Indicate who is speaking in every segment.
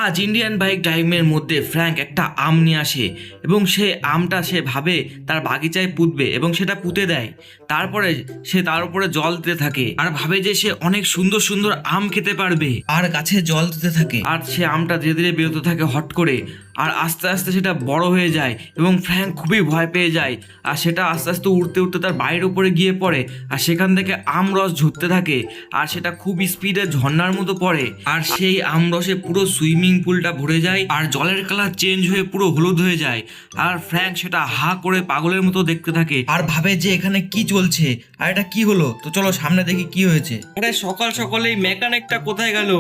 Speaker 1: আজ Indian bike ড্রাইভিংয়ের মধ্যে Frank একটা আম নিয়ে আসে এবং সে আমটা সে ভাবে তার বাগিচায় পুঁতবে এবং সেটা পুঁতে দেয়। তারপরে সে তার উপরে জল দিতে থাকে আর ভাবে যে সে অনেক সুন্দর সুন্দর আম খেতে পারবে আর গাছে জল দিতে থাকে আর সে আমটা ধীরে ধীরে বেরোতে থাকে হট করে আর আস্তে আস্তে সেটা বড় হয়ে যায় এবং ফ্র্যাঙ্ক খুবই ভয় পেয়ে যায় আর সেটা আস্তে আস্তে উঠতে উঠতে তার বাড়ির উপরে গিয়ে পড়ে আর সেখান থেকে আমরস ঝরতে থাকে আর সেটা খুব স্পিডে ঝর্ণার মতো পড়ে আর সেই আমরসে পুরো সুইমিং পুলটা ভরে যায় আর জলের কালার চেঞ্জ হয়ে পুরো হলুদ হয়ে যায় আর ফ্র্যাঙ্ক সেটা হা করে পাগলের মতো দেখতে থাকে আর ভাবে যে এখানে কি চলছে আর এটা কি হলো। তো চলো সামনে দেখি কি হয়েছে। আরে সকাল সকালেই মেকানিকটা কোথায় গেল?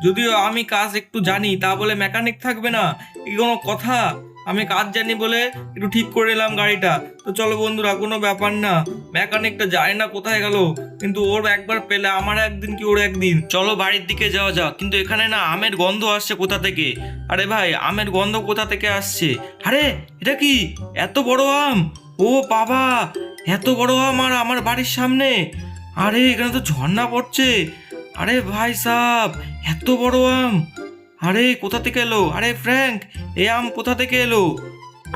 Speaker 1: যদিও আমি কাজ একটু জানি তা বলে মেকানিক থাকবে না, কি কোনো কথা? আমি কাজ জানি বলে একটু ঠিক করে এলাম গাড়িটা। তো চলো বন্ধুরা, কোনো ব্যাপার না, মেকানিকটা যায় না কোথায় গেল, কিন্তু ওর একবার পেলে আমার একদিন কি ওর একদিন। চলো বাড়ির দিকে যাওয়া যাক। কিন্তু এখানে না আমের গন্ধ আসছে কোথা থেকে? আরে ভাই, আমের গন্ধ কোথা থেকে আসছে? আরে এটা কি এত বড় আম? ও বাবা, এত বড় আম আর আমার বাড়ির সামনে! আরে এখানে তো ঝর্ণা পড়ছে। আরে ভাই সাব, এত বড় আম! আরে কোথা থেকে এলো? আরে ফ্র্যাঙ্ক, এই আম কোথা থেকে এলো?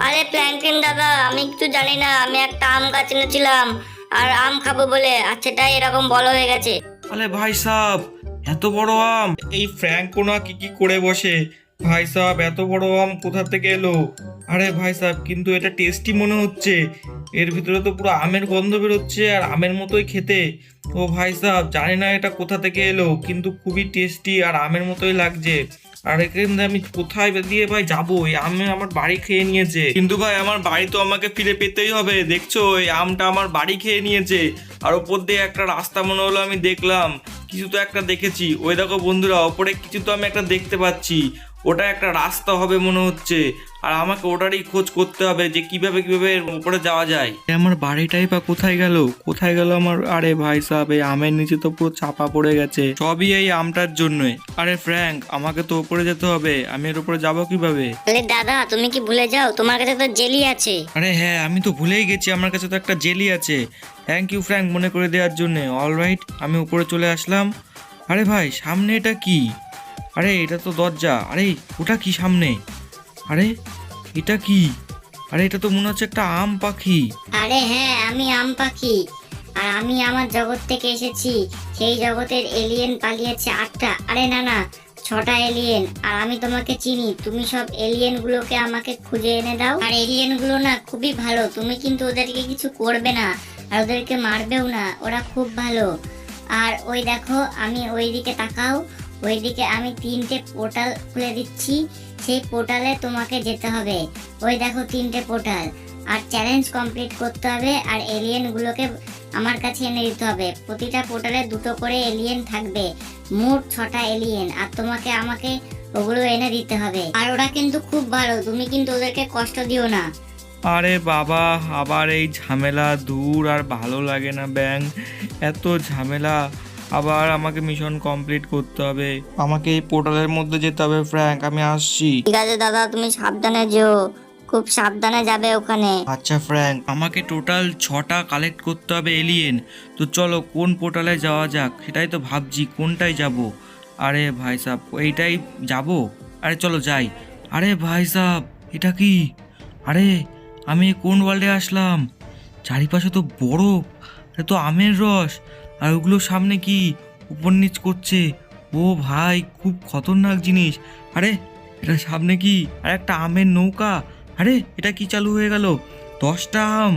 Speaker 2: আরে ফ্র্যাঙ্কলিন দাদা, আমি কিছু জানি না। আমি একটা আম গাছ এনেছিলাম আর আম খাবো বলে, আর সেটাই এরকম বড় হয়ে গেছে।
Speaker 1: আরে ভাই সাব, এত বড় আম! এই ফ্র্যাঙ্ক কোনা কি কি করে বসে? ভাই সাব, এত বড় আম কোথা থেকে এলো? আরে ভাই সাব, কিন্তু এটা টেস্টি মনে হচ্ছে। এর ভিতরে তো পুরো আমের গন্ধ বেরোচ্ছে আর আমের মতোই খেতে। ও ভাই সাব, জানি না এটা কোথা থেকে এলো, কিন্তু খুবই টেস্টি আর আমের মতোই লাগছে। আর এখানে আমি কোথায় দিয়ে ভাই যাবো? এই আম আমার বাড়ি খেয়ে নিয়েছে। কিন্তু ভাই আমার বাড়ি তো আমাকে ফিরে পেতেই হবে। দেখছো, এই আমটা আমার বাড়ি খেয়ে নিয়েছে। আর ওপর দিয়ে একটা রাস্তা মনে হলো আমি দেখলাম, কিছু তো একটা দেখেছি। ওই দেখো বন্ধুরা, ওপরে কিছু তো আমি একটা দেখতে পাচ্ছি। ওটা একটা রাস্তা হবে মনে হচ্ছে আর আমাকে ওটারই খোঁজ করতে হবে যে কিভাবে কিভাবে এর উপরে যাওয়া যায়। আমার বাড়িটাই বা কোথায় গেল? কোথায় গেল আমার? আরে ভাই সাহেব, এই আমের নিচে তো পুরো চাপা পড়ে গেছে, সবই এই আমটার জন্যই। আরে ফ্র্যাঙ্ক, আমাকে তো উপরে যেতে হবে, আমি এর উপরে যাবো কিভাবে?
Speaker 2: আরে দাদা, তুমি কি ভুলে যাও? তোমার কাছে তো জেলি আছে।
Speaker 1: আরে হ্যাঁ, আমি তো ভুলেই গেছি, আমার কাছে তো একটা জেলি আছে। থ্যাংক ইউ ফ্র্যাঙ্ক মনে করে দেওয়ার জন্য। অলরাইট, আমি উপরে চলে আসলাম। আরে ভাই, সামনে এটা কি? আরে এটা তো দরজা। আরে ওটা কি সামনে? আরে এটা কি? আরে এটা তো মনে হচ্ছে একটা আম পাখি।
Speaker 2: আরে হ্যাঁ, আমি আম পাখি। আর আমি আমার জগৎ থেকে এসেছি। সেই জগতের এলিয়েন পালিয়েছে 8টা, আরে না না, 6টা এলিয়েন। আর আমি তোমাকে চিনি। তুমি সব এলিয়েন গুলোকে আমাকে খুঁজে এনে দাও। আর এলিয়েন গুলো না খুবই ভালো, তুমি কিন্তু ওদেরকে কিছু করবে না আর ওদেরকে মারবেও না, ওরা খুব ভালো। আর ওই দেখো, আমি ওইদিকে তাকাও, ওইদিকে আমি 3টে পোর্টাল খুলে দিচ্ছি। সেই পোর্টালে তোমাকে যেতে হবে। ওই দেখো 3টে পোর্টাল। আর চ্যালেঞ্জ কমপ্লিট করতে হবে আর এলিয়েন গুলোকে আমার কাছে এনে দিতে হবে। প্রতিটা পোর্টালে 2টো করে এলিয়েন থাকবে, মোট 6টা এলিয়েন। আর তোমাকে আমাকে ওগুলো এনে দিতে হবে। আর ওরা কিন্তু খুব ভালো, তুমি কিন্তু ওদেরকে কষ্ট দিও না।
Speaker 1: আরে বাবা, আবার এই ঝামেলা! দূর, আর ভালো লাগে না ব্যাং, এত ঝামেলা। আবার আমাকে মিশন কমপ্লিট করতে হবে, আমাকে এই পোর্টালের মধ্যে যেতে হবে। ফ্র্যাঙ্ক, আমি আসছি।
Speaker 2: ঠিক আছে দাদা, তুমি সাবধানে যেও, খুব সাবধানে যাবে ওখানে।
Speaker 1: আচ্ছা ফ্র্যাঙ্ক, আমাকে টোটাল 6টা কালেক্ট করতে হবে এলিয়েন। তো চলো কোন পোর্টালে যাওয়া যাক, সেটাই তো ভাবছি কোনটায় যাব। আরে ভাই সাহেব, এইটাই যাব। আরে চলো যাই। আরে ভাই সাহেব, এটা কি? আরে আমি কোন ওয়ার্ল্ডে আসলাম? চারিপাশে তো বরফ, এটা তো আমের রস, আর ওগুলোর সামনে কি উপর নিচ করছে। ও ভাই, খুব খতরনাক জিনিস। আরে এটা সামনে কি? আর একটা আমের নৌকা। আরে এটা কি চালু হয়ে গেল? 10টা আম!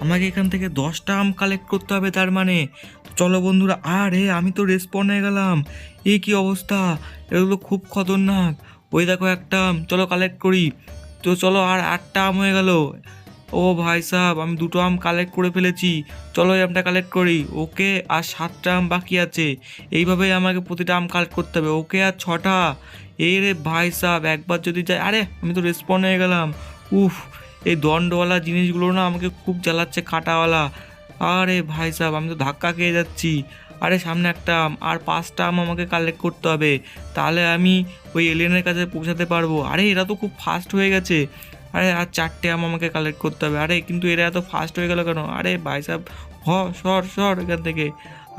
Speaker 1: আমাকে এখান থেকে 10টা আম কালেক্ট করতে হবে তার মানে। চলো বন্ধুরা। আরে আমি তো রেসপন হয়ে গেলাম, এ কি অবস্থা! এগুলো খুব খতরনাক। ওই দেখো একটা আম, চলো কালেক্ট করি। তো চলো, আর 8টা আম হয়ে গেল। ও ভাই সাহেব, আমি 2টো আম কালেক্ট করে ফেলেছি। চলো এই আমটা কালেক্ট করি। ওকে, আর 7টা আম বাকি আছে। এইভাবেই আমাকে প্রতিটা আম কালেক্ট করতে হবে। ওকে, আর 6টা। এই রে ভাই সাহেব, একবার যদি যায়! আরে আমি তো রেসপন হয়ে গেলাম। উফ, এই দণ্ডওয়ালা জিনিসগুলো না আমাকে খুব জ্বালাচ্ছে, কাঁটাওয়ালা। আরে ভাই সাহেব, আমি তো ধাক্কা খেয়ে যাচ্ছি। আরে সামনে একটা আম, আর 5টা আম আমাকে কালেক্ট করতে হবে, তাহলে আমি ওই এলিয়েনের কাছে পৌঁছাতে পারবো। আরে এরা তো খুব ফাস্ট হয়ে গেছে। আরে আর 4টে আম আমাকে কালেক্ট করতে হবে। আরে কিন্তু এরা এত ফাস্ট হয়ে গেল কেন? আরে ভাই সাহেব, সর সর এখান থেকে।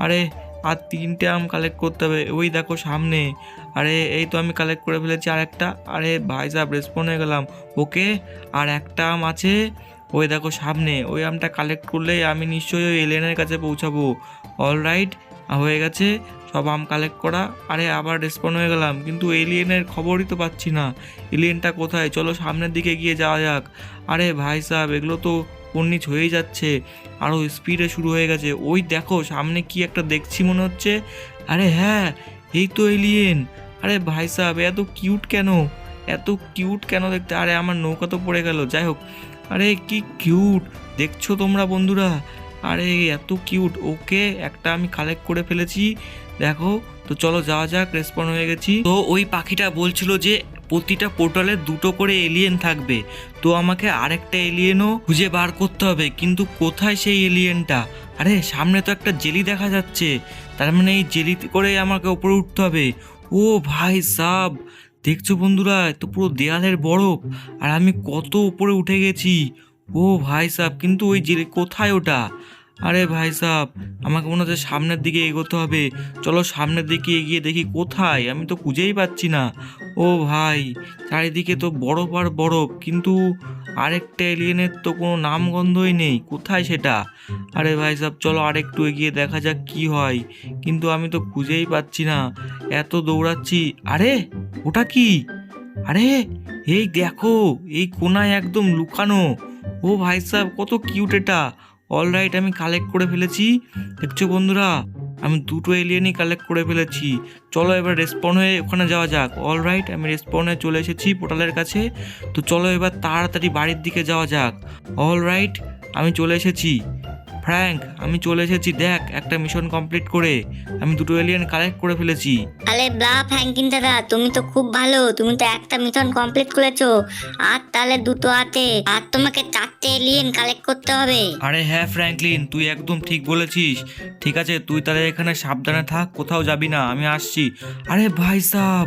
Speaker 1: আরে আর 3টে আম কালেক্ট করতে হবে। ওই দেখো সামনে। আরে এই তো আমি কালেক্ট করে ফেলেছি আর একটা। আরে ভাই সাহেব রেসপন্ড হয়ে গেলাম। ওকে, আর একটা আম আছে, ওই দেখো সামনে। ওই আমটা কালেক্ট করলেই আমি নিশ্চয়ই ওই এলিয়েনের কাছে পৌঁছাবো। অলরাইট, হয়ে গেছে সব আম কালেক্ট করা। আরে আবার রেসপন্ড হয়ে গেলাম, কিন্তু এলিয়েনের খবরই তো পাচ্ছি না। এলিয়েনটা কোথায়? চলো সামনের দিকে গিয়ে যাওয়া যাক। আরে ভাই সাহেব এগুলো তো কন্নিচ হয়েই যাচ্ছে, আরও স্পিডে শুরু হয়ে গেছে। ওই দেখো সামনে কি একটা দেখছি মনে হচ্ছে। আরে হ্যাঁ, এই তো এলিয়েন। আরে ভাই সাহেব এত কিউট কেন, এত কিউট কেন দেখতে? আরে আমার নৌকা তো পড়ে গেল, যাই হোক। আরে কি কিউট দেখছো তোমরা বন্ধুরা? আরে এত কিউট। ওকে, একটা আমি কালেক্ট করে ফেলেছি, দেখো। তো চলো যাওয়া যাক, রেসপন্ড হয়ে গেছি। তো ওই পাখিটা বলছিল যে প্রতিটা পোর্টালে দুটো করে এলিয়েন থাকবে, তো আমাকে আরেকটা এলিয়েনও খুঁজে বার করতে হবে। কিন্তু কোথায় সেই এলিয়েনটা? আরে সামনে তো একটা জেলি দেখা যাচ্ছে, তার মানে এই জেলিতে করে আমাকে উপরে উঠতে হবে। ও ভাই সাব, দেখছো বন্ধুরা, এ তো পুরো দেয়ালের বরফ, আর আমি কত উপরে উঠে গেছি। ও ভাই সাব, কিন্তু ওই জেলি কোথায় ওটা? আরে ভাই সাব, আমাকে মনে হচ্ছে সামনের দিকে এগোতে হবে। চলো সামনের দিকে এগিয়ে দেখি কোথায়, আমি তো খুঁজেই পাচ্ছি না। ও ভাই, চারিদিকে তো বরফ আর বরফ, কিন্তু আরেকটা এলিয়েনের তো কোনো নামগন্ধই নেই, কোথায় সেটা? আরে ভাই সাব চলো আরেকটু এগিয়ে দেখা যাক কি হয়, কিন্তু আমি তো খুঁজেই পাচ্ছি না, এত দৌড়াচ্ছি। আরে ওটা কি? আরে এই দেখো, এই কোনায় একদম লুকানো। ও ভাই সাহেব কত কিউট এটা। অলরাইট, আমি কালেক্ট করে ফেলেছি, দেখছো বন্ধুরা, আমি দুটো এলিয়েনই কালেক্ট করে ফেলেছি। চলো এবার রেসপন্ড হয়ে ওখানে যাওয়া যাক। অলরাইট, আমি রেসপন্ড হয়ে চলে এসেছি পোর্টালের কাছে। তো চলো এবার তাড়াতাড়ি বাড়ির দিকে যাওয়া যাক। অলরাইট, আমি চলে এসেছি। ফ্র্যাঙ্ক, আমি চলে এসেছি, দেখ একটা মিশন কমপ্লিট করে আমি দুটো এলিয়েন কালেক্ট করে ফেলেছি।
Speaker 2: আরে বাহ ফ্র্যাঙ্কিন দাদা, তুমি তো খুব ভালো, তুমি তো একটা মিশন কমপ্লিট করেছো, আর তাহলে দুটো হাতে আর তোমাকে 4টে এলিয়েন কালেক্ট করতে হবে।
Speaker 1: আরে হ্যাঁ ফ্র্যাঙ্কলিন, তুই একদম ঠিক বলেছিস। ঠিক আছে, তুই তাহলে এখানে সাবধানে থাক, কোথাও যাবি না, আমি আসছি। আরে ভাই সাব,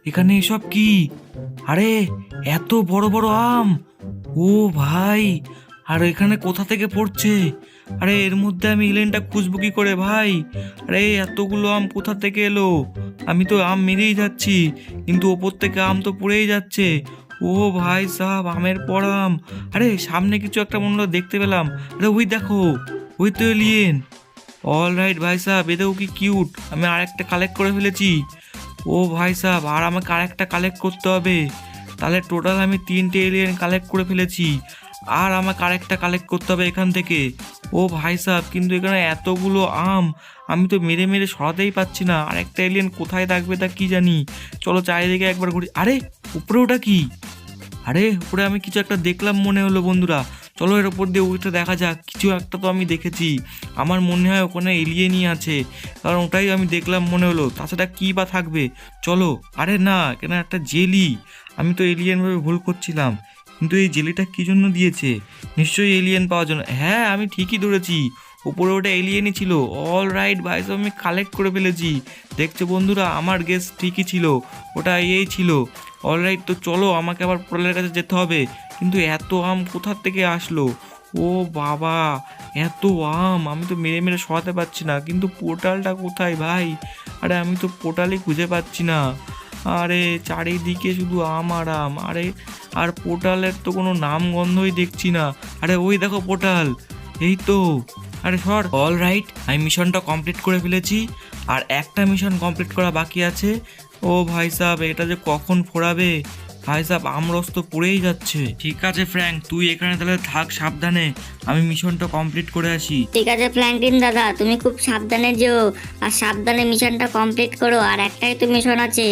Speaker 1: এখানে এসব কি? আরে এত বড় বড় আম! ও ভাই, আর এখানে কোথা থেকে পড়ছে? আরে এর মধ্যে আমি এলিয়েনটা খুঁজবো কি করে ভাই? আরে এতগুলো আম কোথা থেকে এলো? আমি তো আম মেরেই যাচ্ছি, কিন্তু ওপর থেকে আম তো পড়েই যাচ্ছে। ও ভাই সাব, আমের পর আম। আরে সামনে কিছু একটা মনে হলো দেখতে পেলাম। আরে ওই দেখো, ওই তো এলিয়েন। অলরাইট ভাই সাহেব, এতেও কি কিউট, আমি আরেকটা কালেক্ট করে ফেলেছি। ও ভাই সাহেব, আর আমাকে আরেকটা কালেক্ট করতে হবে, তাহলে টোটাল আমি 3টে এলিয়েন কালেক্ট করে ফেলেছি। আর আমাকে আরেকটা কালেক্ট করতে হবে এখান থেকে। ও ভাই সাহেব, কিন্তু এখানে এতগুলো আম, আমি তো মেরে মেরে সরাতেই পাচ্ছি না। আরেকটা এলিয়েন কোথায় থাকবে তা কি জানি। চলো চারিদিকে একবার ঘুরি। আরে উপরে ওটা কি? আরে উপরে আমি কিছু একটা দেখলাম মনে হলো বন্ধুরা, চলো এর উপর দিয়ে উঠে দেখা যাক। কিছু একটা তো আমি দেখেছি, আমার মনে হয় ওখানে এলিয়েনই আছে, কারণ ওটাই আমি দেখলাম মনে হলো, তাছাড়া কী বা থাকবে। চলো। আরে না, এখানে একটা জেলি, আমি তো এলিয়েন ভাবে ভুল করছিলাম, কিন্তু এই জেলিটা কী জন্য দিয়েছে? নিশ্চয়ই এলিয়েন পাওয়ার জন্য। হ্যাঁ, আমি ঠিকই ধরেছি, উপরে ওটা এলিয়েনই ছিল। অল রাইট ভাই, সব আমি কালেক্ট করে ফেলেছি। দেখছো বন্ধুরা, আমার গেস ঠিকই ছিল, ওটা এই ছিল। অলরাইট, তো চলো আমাকে আবার পোর্টালের কাছে যেতে হবে। কিন্তু এত আম কোথা থেকে আসলো? ও বাবা, এত আম আমি তো মেরে মেরে সরাতে পারছি না, কিন্তু পোর্টালটা কোথায় ভাই? আরে আমি তো পোর্টালই খুঁজে পাচ্ছি না। আরে চারিদিকে শুধু আম আর আম। আরে আর পোর্টালের তো কোনো নাম গন্ধই দেখছি না। আরে ওই দেখো পোর্টাল, এই তো। আরে সর। অল রাইট, আমি মিশনটা কমপ্লিট করে ফেলেছি, আর একটা মিশন কমপ্লিট করা বাকি আছে। ও ভাই সাহেব, এটা যে কখন ফোরাবে? ভাই সাহেব আমরস তো পড়েই যাচ্ছে। ঠিক আছে ফ্র্যাঙ্ক, তুই এখানে তাহলে থাক সাবধানে, আমি মিশনটা কমপ্লিট করে আসি।
Speaker 2: ঠিক আছে ফ্র্যাঙ্কলিন দাদা, তুমি খুব সাবধানে যেও, আর সাবধানে মিশনটা কমপ্লিট করো। আর একটাই তো মিশন আছে,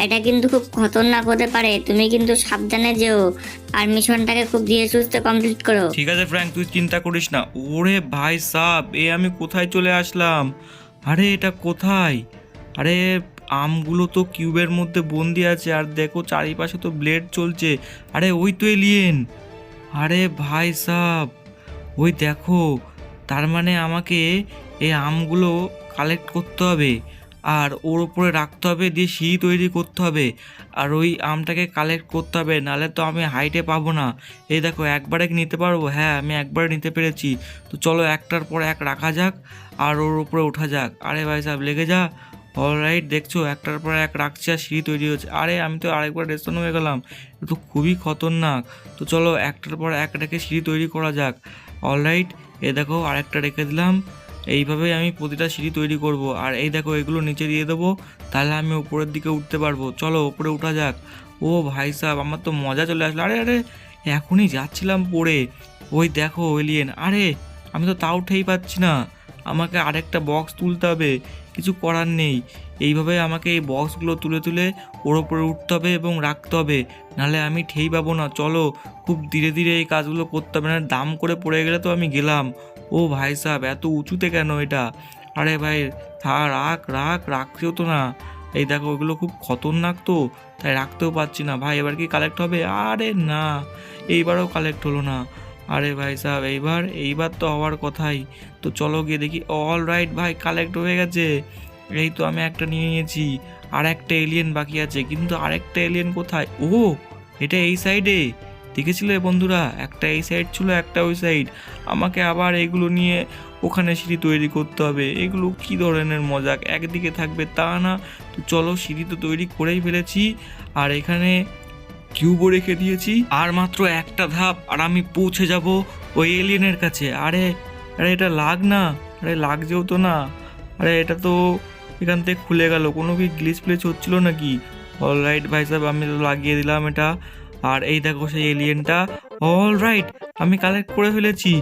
Speaker 2: এটা কিন্তু খুব খতরনাক হতে পারে, তুমি কিন্তু সাবধানে যেও, আর মিশনটাকে খুব ধীরে সুস্থে কমপ্লিট করো।
Speaker 1: ঠিক আছে ফ্র্যাঙ্ক, তুই চিন্তা করিস না। ওরে ভাই সাহেব, এ আমি কোথায় চলে আসলাম? আরে এটা কোথায়? আরে আমগুলো তো কিউবের মধ্যে বন্দি আছে, আর দেখো চারিপাশে তো ব্লেড চলছে। আরে ওই তো এলিয়েন। আরে ভাই সাহেব, ওই দেখো, তার মানে আমাকে এই আমগুলো কালেক্ট করতে হবে, আর ওর উপরে রাখতে হবে, দিয়ে সিঁড়ি তৈরি করতে হবে, আর ওই আমটাকে কালেক্ট করতে হবে, নাহলে তো আমি হাইটে পাবো না। এই দেখো, একবারে কি নিতে পারবো? হ্যাঁ, আমি একবারে নিতে পেরেছি। তো চলো একটার পর এক রাখা যাক, আর ওর উপরে ওঠা যাক। আরে ভাই সাহেব লেগে যা। অলরাইট, দেখছো একটার পর এক রাখছি আর সিঁড়ি তৈরি হচ্ছে। আরে আমি তো আরেকবার রেস্টন হয়ে গেলাম, এটা তো খুবই খতরনাক। তো চলো একটার পর এক রেখে সিঁড়ি তৈরি করা যাক। অলরাইট, দেখো আরেকটা রেখে দিলাম। এইভাবেই আমি প্রতিটা সিঁড়ি তৈরি করব। আর এই দেখো এগুলো নিচে দিয়ে দেবো, তাহলে আমি উপরের দিকে উঠতে পারবো। চলো উপরে উঠা যাক। ও ভাই সাহেব, আমার তো মজা চলে আসলো। আরে আরে, এখনই যাচ্ছিলাম পড়ে, ওই দেখো এলিয়েন। আরে আমি তো তাও উঠেই পাচ্ছি না, আমাকে আরেকটা বক্স তুলতে হবে, কিছু করার নেই। এইভাবে আমাকে এই বক্সগুলো তুলে তুলে ওর ওপরে উঠতে হবে এবং রাখতে হবে, নাহলে আমি ঠেই পাবো না। চলো খুব ধীরে ধীরে এই কাজগুলো করতে হবে, না দাম করে পড়ে গেলে তো আমি গেলাম। ও ভাই সাহেব, এত উঁচুতে কেন এটা? আরে ভাই রাখ রাখ, রাখতেও তো না। এই দেখো ওগুলো খুব খতরনাক তো, তাই রাখতেও পারছি না। ভাই এবার কি কালেক্ট হবে? আরে না, এইবারও কালেক্ট হলো না। আরে ভাই সাহেব, এইবার তো হওয়ার কথাই। তো চলো গিয়ে দেখি। অল রাইট ভাই, কালেক্ট হয়ে গেছে। এই তো আমি একটা নিয়ে নিয়েছি, আর একটা এলিয়েন বাকি আছে, কিন্তু আরেকটা এলিয়েন কোথায়? ও, এটা এই সাইডে। দেখেছিলে বন্ধুরা, একটা এই সাইড ছিল, একটা ওই সাইড। আমাকে আবার এগুলো নিয়ে ওখানে সিঁড়ি তৈরি করতে হবে। এগুলো কি ধরনের মজাক, একদিকে থাকবে তা না। তো চলো, সিঁড়ি তো তৈরি করেই ফেলেছি, আর এখানে কিউবও রেখে দিয়েছি। আর মাত্র একটা ধাপ আর আমি পৌঁছে যাব ওই এলিয়েনের কাছে। আরে আরে, এটা লাগ না। আরে লাগছেও তো না। আরে এটা তো এখান থেকে খুলে গেল, কোনো কি গ্লিচ প্লেচ হচ্ছিল নাকি? অলরাইট ভাই সাহেব, আমি তো লাগিয়ে দিলাম এটা। আর এই দেখো সেই এলিয়েনটা। অলরাইট, আমি কালেক্ট করে ফেলেছি।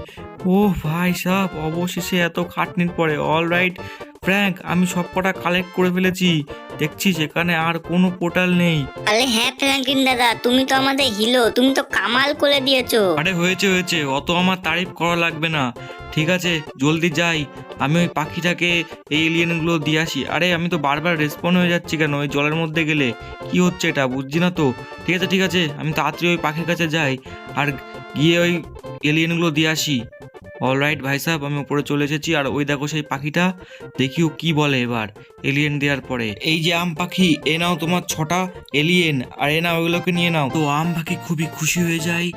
Speaker 1: ও ভাই সাহেব, অবশেষে এত খাটনির পরে। অলরাইট ফ্র্যাঙ্ক, আমি সব কটা কালেক্ট করে ফেলেছি। দেখছি সেখানে আর কোনো পোর্টাল নেই।
Speaker 2: আরে হ্যাঁ ফ্র্যাঙ্কলিন দাদা, তুমি তো আমাদের হিরো, তুমি তো কামাল করে দিয়েছো।
Speaker 1: আরে হয়েছে হয়েছে, অত আমার তারিফ করা লাগবে না। ঠিক আছে, জলদি যাই, আমি ওই পাখিটাকে এই এলিয়েনগুলো দিয়ে আসি। আরে আমি তো বারবার রেসপন্ড হয়ে যাচ্ছি কেন ওই জলের মধ্যে গেলে? কি হচ্ছে এটা বুঝছি না তো। ঠিক আছে ঠিক আছে, আমি তাড়াতাড়ি ওই পাখির কাছে যাই আর গিয়ে ওই এলিয়েনগুলো দিয়ে আসি। অলরাইট ভাই সাহেব, আমি উপরে চলে এসেছি, আর ওই দেখো সেই পাখিটা, দেখি ও কি বলে এবার এলিয়েন দেওয়ার পরে। এই যে আম পাখি, এ নাও তোমার 6টা এলিয়েন, আর এ নাও ওইগুলোকে নিয়ে নাও। তো আম পাখি খুবই খুশি হয়ে যায়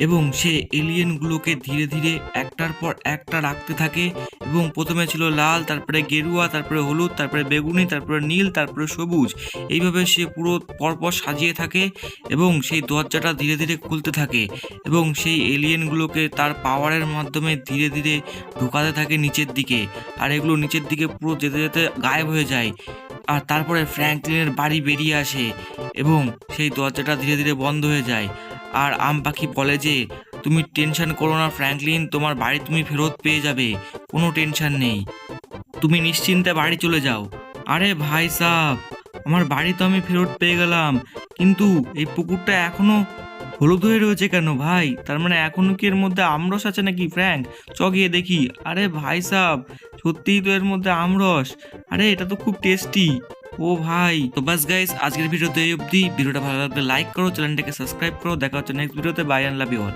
Speaker 1: এবং সে এলিয়েনগুলোকে ধীরে ধীরে একটার পর একটা রাখতে থাকে। এবং প্রথমে ছিল লাল, তারপরে গেরুয়া, তারপরে হলুদ, তারপরে বেগুনি, তারপরে নীল, তারপরে সবুজ। এইভাবে সে পুরো পরপর সাজিয়ে থাকে এবং সেই দরজাটা ধীরে ধীরে খুলতে থাকে এবং সেই এলিয়েনগুলোকে তার পাওয়ারের মাধ্যমে ধীরে ধীরে ঢোকাতে থাকে নিচের দিকে। আর এগুলো নিচের দিকে পুরো যেতে যেতে গায়েব হয়ে যায়। আর তারপরে ফ্র্যাঙ্কলিনের বাড়ি বেরিয়ে আসে এবং সেই দরজাটা ধীরে ধীরে বন্ধ হয়ে যায়। আর আম পাখি বলে যে, তুমি টেনশন করো না ফ্র্যাঙ্কলিন, তোমার বাড়ি তুমি ফেরত পেয়ে যাবে, কোনো টেনশন নেই, তুমি নিশ্চিন্তে বাড়ি চলে যাও। আরে ভাই সাহেব, আমার বাড়ি তো আমি ফেরত পেয়ে গেলাম, কিন্তু এই পুকুরটা এখনো হলুদ হয়ে রয়েছে কেন ভাই? তার মানে এখনো কি এর মধ্যে আমরস আছে নাকি ফ্র্যাঙ্ক? চ গিয়ে দেখি। আরে ভাই সাহেব, সত্যিই তো এর মধ্যে আমরস। আরে এটা তো খুব টেস্টি। ও ভাই, তো বাস গাইস, আজকের ভিডিওতে এই অবধি। ভিডিওটা ভালো লাগলে লাইক করো, চ্যানেলটাকে সাবস্ক্রাইব করো। দেখা হচ্ছে নেক্সট ভিডিওতে। Bye and love you all.